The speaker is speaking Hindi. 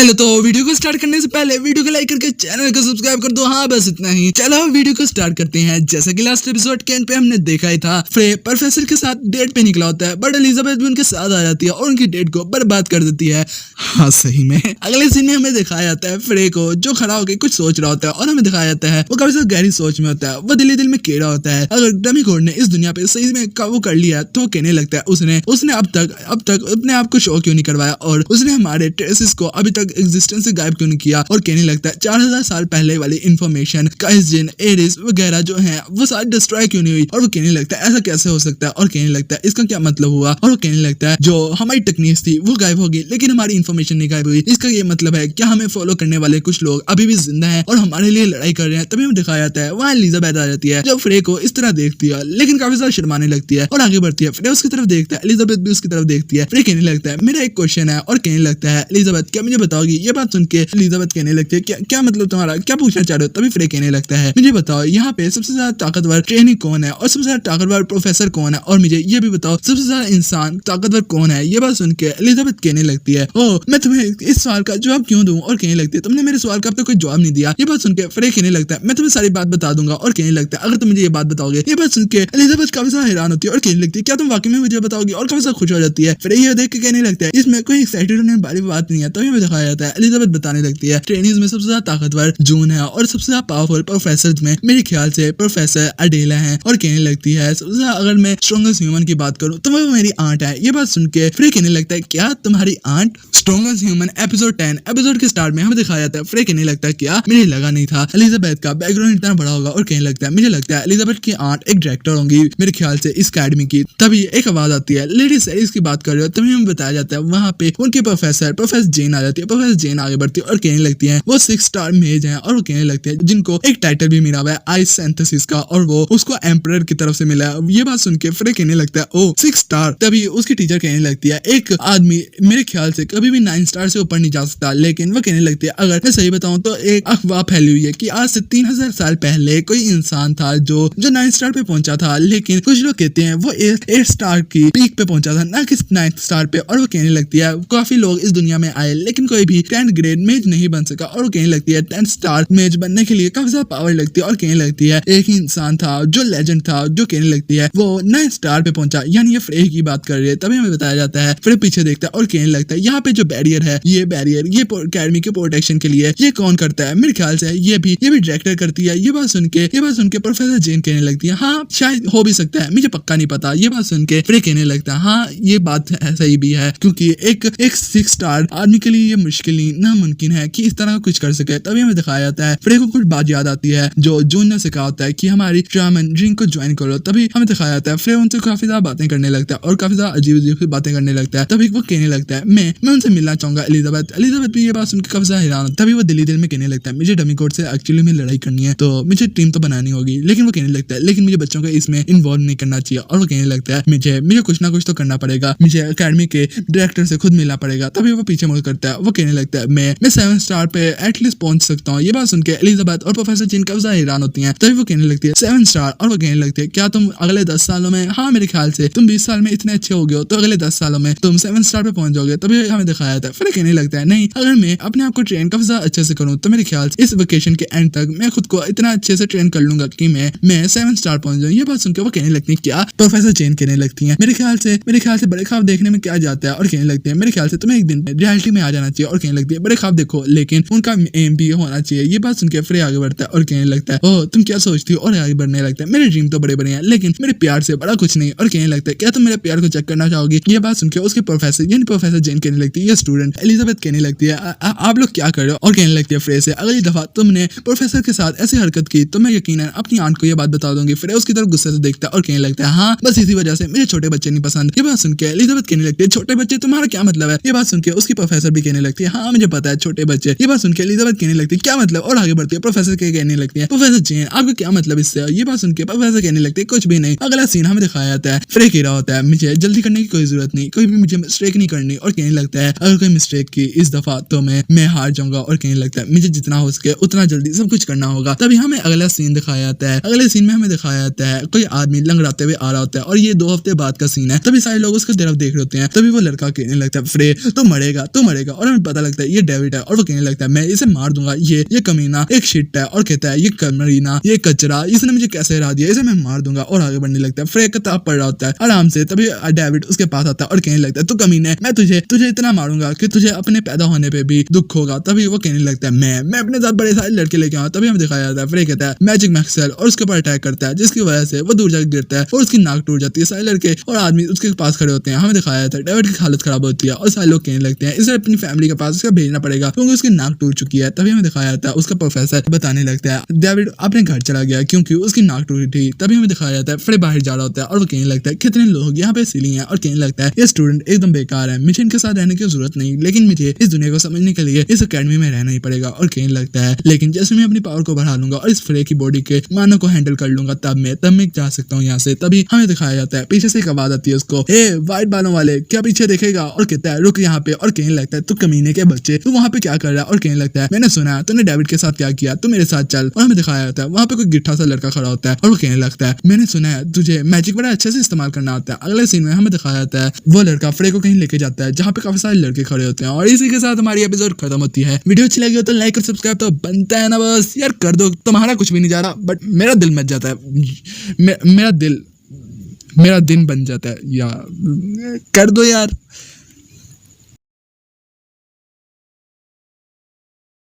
हेलो। तो वीडियो को स्टार्ट करने से पहले वीडियो को लाइक करके चैनल को सब्सक्राइब कर दो। हाँ बस इतना ही। चलो वीडियो को स्टार्ट करते हैं। जैसा कि लास्ट एपिसोड के एंड पे हमने देखा ही था, फ्रे प्रोफेसर के साथ डेट पे निकला होता है, बट एलिजाबेथ भी उनके साथ आ जाती है और उनकी डेट को बर्बाद कर देती है। हाँ सही में। अगले सीन में हमें दिखाया जाता है फ्रे को, जो खड़ा होकर कुछ सोच रहा होता है और हमें दिखाया जाता है वो काफी ज्यादा गहरी सोच में होता है। वो दिल में कीड़ा होता है। अगर डमी कोड ने इस दुनिया पे सही में काबू कर लिया तो कहने लगता है उसने अब तक अपने आप को शो क्यों नहीं करवाया और उसने हमारे ट्रेसेस को अभी तक एग्जिस्टेंस से गायब क्यों नहीं किया। और कहने लगता है 4000 साल पहले वाली इन्फॉर्मेशन काइजिन एरिस वगैरह जो है वो सारी डिस्ट्रॉय क्यों नहीं हुई। और वो कहने लगता है ऐसा कैसे हो सकता है। और कहने लगता है इसका क्या मतलब हुआ। और वो कहने लगता है जो हमारी टेक्निक्स थी वो गायब होगी लेकिन हमारी इन्फॉर्मेशन नहीं गायब हुई। इसका ये मतलब है क्या हमें फॉलो करने वाले कुछ लोग अभी भी जिंदा हैं और हमारे लिए लड़ाई कर रहे हैं। तभी हमें दिखाया जाता है वहाँ एलिजाबेथ आ जाती है, जो फ्रे को इस तरह देखती है लेकिन काफी ज्यादा शर्माने लगती है और आगे बढ़ती है। फ्रे उसकी तरफ देखता है, एलिजाबेथ भी उसकी तरफ देखती है। फ्रे कहने लगता है मेरा एक क्वेश्चन है। और कहने लगता है एलिजाबेथ क्या मुझे बताओगी। ये बात सुन के एलिजाबेथ कहने लगती है क्या मतलब तुम्हारा, क्या पूछना चाह रहे हो। तभी फ्रे कहने लगता है मुझे बताओ यहाँ पे सबसे ज्यादा ताकतवर ट्रेनी कौन है और सबसे ज्यादा ताकतवर प्रोफेसर कौन है और मुझे ये भी बताओ सबसे ज्यादा इंसान ताकतवर कौन है। ये बात सुन के एलिजाबेथ कहने लगती है ओह मैं तुम्हें इस सवाल का जवाब क्यों दूं। और कहने लगती है तुमने मेरे सवाल का अब तक कोई जवाब नहीं दिया। ये बात सुन के फ्रे कहने लगता है मैं तुम्हें सारी बात बता दूंगा। और कहने लगता है अगर तुम मुझे ये बात बताओगे। ये बात सुन के एलिजाबेथ काफी ज्यादा हैरान होती है और कहने लगती है क्या तुम वाकई में मुझे बताओगे। और काफी ज्यादा खुश हो जाती है। फ्रे ये देख के कहने लगता है इसमें कोई एक्साइटेड होने वाली बात नहीं है। तभी हमें दिखाया जाता है एलिजाबेथ बताने लगती है ट्रेनीज में सबसे ज्यादा ताकतवर जून है और सबसे ज्यादा पावरफुल प्रोफेसर में मेरे ख्याल से प्रोफेसर अडेला है। और कहने लगती है सबसे ज्यादा अगर मैं स्ट्रॉन्गेस्ट ह्यूमन की बात करूं तो वो मेरी आंट है। ये बात सुन के फ्रे कहने लगता है क्या तुम्हारी aunt. Strongest human episode 10 episode के स्टार्ट में हमें दिखाया जाता है। फ्रे कहने लगता है क्या मुझे लगा नहीं था एलिजाबेथ का बैकग्राउंड इतना बड़ा होगा। और कहने लगता है मुझे लगता है एलिजाबेथ की आंट एक डायरेक्टर होंगी मेरे ख्याल से इस अकेडमी की। तभी एक आवाज आती है लेडी सेरिस की बात कर रहे हो। तभी हमें बताया जाता है वहां पे उनके प्रोफेसर जेन आ जाती है। प्रोफेसर जेन आगे बढ़ती है और कहने लगती है वो 6 स्टार मेज हैं और वो कहने लगते हैं जिनको एक टाइटल भी मिला हुआ है आइस सिंथेसिस का और वो उसको एम्परर की तरफ से मिला है। ये बात सुन के फ्रे कहने लगता है ओ 6 स्टार। तभी उसकी टीचर कहने लगती है एक आदमी मेरे ख्याल से कभी भी 9 स्टार से ऊपर नहीं जा सकता। लेकिन वो कहने लगती है अगर मैं सही बताऊं तो एक अफवाह फैली हुई है कि आज से 3000 साल पहले कोई इंसान था जो 9 स्टार पे पहुंचा था। लेकिन कुछ लोग कहते हैं वो 8 स्टार की पीक पे पहुंचा था ना कि 9 स्टार पे। और वो कहने लगती है काफी लोग इस दुनिया में आए लेकिन कोई भी 10th ग्रेड मेज नहीं बन सका। और वो कहने लगती है 10 स्टार मेज बनने के लिए काफी ज्यादा पावर लगती है। और कहने लगती है एक ही इंसान था जो लेजेंड था, जो कहने लगती है वो 9 स्टार पे पहुंचा, यानी ये फ्रे की बात कर रही है। तभी हमें बताया जाता है फ्रे पीछे देखता है और कहने लगता है यहाँ पे जो बैरियर है ये अकेडमी के प्रोटेक्शन के लिए ये कौन करता है। मेरे ख्याल से ये भी डायरेक्टर करती है। ये बात सुन के प्रोफेसर जेन कहने लगती है हाँ शायद हो भी सकता है, मुझे पक्का नहीं पता। ये बात सुन के फ्रे कहने लगता है हाँ ये बात सही भी है क्योंकि एक 6 स्टार आदमी के लिए ये मुश्किल ही नामुमकिन है कि इस तरह कुछ कर सके। तभी हमें दिखाया जाता है फ्रे को कुछ बात याद आती है जो जून ने सिखा होता है कि हमारी शामन ड्रिंक को ज्वाइन करो। तभी हमें दिखाया जाता है फ्रे उनसे काफी ज्यादा बातें करने लगता है और काफी ज्यादा अजीब बातें करने लगता है। तभी वो कहने लगता है मैं उनसे मिलना चाहूंगा एलिजाबेथ भी ये बात सुनकर काफी ज्यादा हैरान। तभी वो दिल में कहने लगता है मुझे डमी कोड से एक्चुअली में लड़ाई करनी है तो मुझे टीम तो बनानी होगी। लेकिन वो कहने लगता है लेकिन मुझे बच्चों को इसमें इन्वॉल्व नहीं करना चाहिए। और वो कहने लगता है मुझे कुछ ना कुछ तो करना पड़ेगा, मुझे अकेडमी के डायरेक्टर से खुद मिलना पड़ेगा। तभी वो पीछे मुड़ करता है। वो कहने लगता है मैं 7 स्टार पे एटलीस्ट पहुंच सकता हूँ। ये बात सुन के एलिजाबेथ और प्रोफेसर जिन काफी ज्यादा हैरान होती हैं। तभी वो कहने लगती है 7 स्टार। और वो कहने लगती है क्या तुम अगले 10 सालों में, हाँ मेरे ख्याल से तुम 20 साल में इतने अच्छे हो गए हो तो अगले 10 सालों में तुम 7 स्टार पे पहुंच जाओगे। तभी हमें दिखाया जाता है फिर कहने लगता है नहीं अगर मैं अपने आप को ट्रेन काफी ज्यादा अच्छे से करूँ तो मेरे ख्याल से इस वेकेशन के एंड तक मैं खुद को इतना अच्छे से ट्रेन कर लूंगा कि मैं 7 स्टार पहुंच जाऊँ। ये बात सुनकर वो कहने लगती है क्या। प्रोफेसर जेन कहने लगती है मेरे ख्याल से बड़े ख्वाब देखने में क्या जाता है। और कहने लगती है मेरे ख्याल से तुम्हें एक दिन रियलिटी में आ जाना चाहिए। और कहने लगती है बड़े ख्वाब देखो लेकिन उनका एम भी होना चाहिए। ये बात सुनकर फ्रे आगे बढ़ता है और कहने लगता है ओह तुम क्या सोचती हो। और आगे बढ़ने लगता है मेरे ड्रीम तो बड़े हैं लेकिन मेरे प्यार से बड़ा कुछ नहीं। और कहने लगता है क्या तुम मेरे प्यार को चेक करना चाहोगी। ये बात सुनकर उसके प्रोफेसर जेन कहने लगती है ये स्टूडेंट। एलिजाबेथ कहने लगती है आप लोग क्या कर रहे हो। और कहने लगती है फ्रे से अगली दफा तुमने प्रोफेसर के साथ ऐसी हरकत की तो मैं यकीनन अपनी आंट को ये बात बता दूंगी। फ्रे उसकी तरफ गुस्से से देखता है और कहने लगता है हाँ बस इसी वजह से मुझे छोटे बच्चे नहीं पसंद। ये बात सुनकर एलिजाबेथ कहने लगती है छोटे बच्चे तुम्हारा क्या मतलब है। ये बात सुनकर उसकी प्रोफेसर भी कहने लगती है हाँ मुझे पता है छोटे बच्चे। ये बात सुनकर एलिजाबेथ कहने लगती है क्या मतलब। और आगे बढ़ती है प्रोफेसर के कहने लगती है प्रोफेसर जेन आपको क्या मतलब इससे। ये बात सुनकर प्रोफेसर कहने लगती है कुछ भी नहीं। अगला सीन हमें दिखाया जाता है फ्रे कह रहा होता है मुझे जल्दी करने की कोई जरूरत नहीं, कोई भी मुझे मिस्टेक नहीं करनी। और कहने लगता है अगर कोई मिस्टेक की इस दफा तो मैं हार जाऊंगा। और कहने लगता है मुझे जितना हो सके उतना जल्दी सब कुछ करना होगा। तभी हमें अगला सीन दिखाया जाता है। अगले सीन में हमें दिखाया जाता है कोई आदमी लंगड़ाते हुए आ रहा होता है और ये 2 हफ्ते बाद का सीन है। तभी सारे लोग उसकी तरफ देख रहे होते हैं। तभी वो लड़का कहने लगता है फ्रे तो मरेगा। और हमें पता लगता है ये डेविड है और वो कहने लगता है मैं इसे मार दूंगा, ये कमीना एक शिट है, और कहता है ये कमीना ये कचरा, इसने मुझे कैसे हरा दिया, इसे मैं मार दूंगा, और आगे बढ़ने लगता है। फ्रेक का ताप पड़ रहा होता है आराम से, तभी डेविड उसके पास आता है और कहने लगता है तू कमीने, मैं तुझे इतना मारूंगा कि तुझे अपने पैदा होने पे भी दुख होगा। तभी वो कहने लगता है मैं अपने साथ बड़े सारे लड़के लेके आऊँ। तभी हमें दिखाया जाता है फ्रेक कहता है मैजिक मैक्सवेल और उसके ऊपर अटैक करता है, जिसकी वजह से वो दूर जाकर गिरता है और उसकी नाक टूट जाती है। सारे लड़के और आदमी उसके पास खड़े होते हैं। हमें दिखाया जाता है डेविड की हालत खराब होती है और सारे लोग कहने लगते हैं इसे अपनी फैमिली के पास उसका भेजना पड़ेगा क्योंकि उसकी नाक टूट चुकी है। तभी हमें दिखाया जाता है उसका प्रोफेसर बताने लगता है डेविड अपने घर चला गया क्योंकि उसकी नाक टूटी थी। तभी हमें दिखाया जाता है फ्रे बाहर जा रहा होता है और वो कहने लगता है कितने लोग यहाँ पे सीलिंग है, और कहने लगता है ये स्टूडेंट एकदम बेकार है, मुझे इनके साथ रहने की जरूरत नहीं, लेकिन मुझे इस दुनिया को समझने के लिए इस अकेडमी में रहना ही पड़ेगा। और कहने लगता है लेकिन जैसे मैं अपनी पावर को बढ़ा लूंगा और इस फ्रे की बॉडी के मानव को हैंडल कर लूंगा तब मैं जा सकता हूँ यहाँ से। तभी हमें दिखाया जाता है पीछे से एक आवाज आती है उसको, ए व्हाइट बालों वाले क्या पीछे देखेगा, और कहता है रुक यहाँ पे। और कहने लगता है तू कमीने के बच्चे तू वहाँ पे क्या कर रहा है, और कहने लगता है मैंने सुना तूने डेविड के साथ क्या किया, तू मेरे साथ चल। और हमें दिखाया जाता है वहाँ पे कोई गिट्ठा सा लड़का खड़ा होता है और वो कहने लगता है मैंने सुना है तुझे मैजिक बड़ा अच्छे से इस्तेमाल करना आता है। अगले सीन में हमें दिखाया जाता है वो लड़का फ्रे को कहीं लेके जाता है जहाँ पे काफी सारे लड़के खड़े होते हैं। और इसी के साथ हमारी एपिसोड खत्म होती है। वीडियो अच्छी लगी हो तो लाइक और सब्सक्राइब तो बनता है ना, बस यार कर दो। तुम्हारा कुछ भी नहीं जा रहा बट मेरा दिल मच जाता है, मेरा दिन बन जाता है यार, कर दो यार।